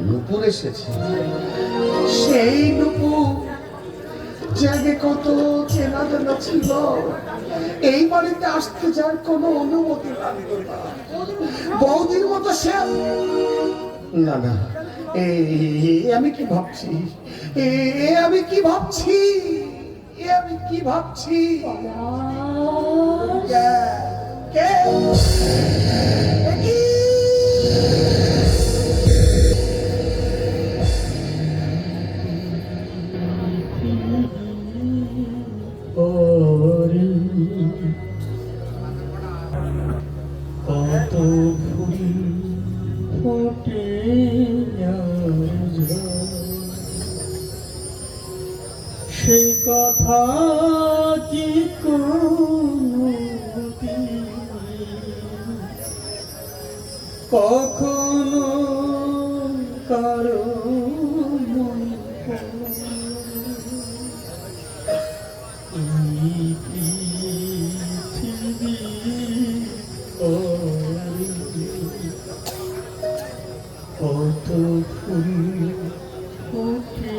নুপুর এসেছে। সেই নুপুর যে আগে কত চেনা জানা ছিল, এই বাড়িতে আসতে যার কোনো অনুমতি লাগতো না। বৌদির মতো সে না না, আমি কি ভাবছি, আমি কি ভাবছি, আমি কি ভাবছি। কে কত ফুল ফোটে সে কথা কি কখনো কারো কত ফুল ফোটে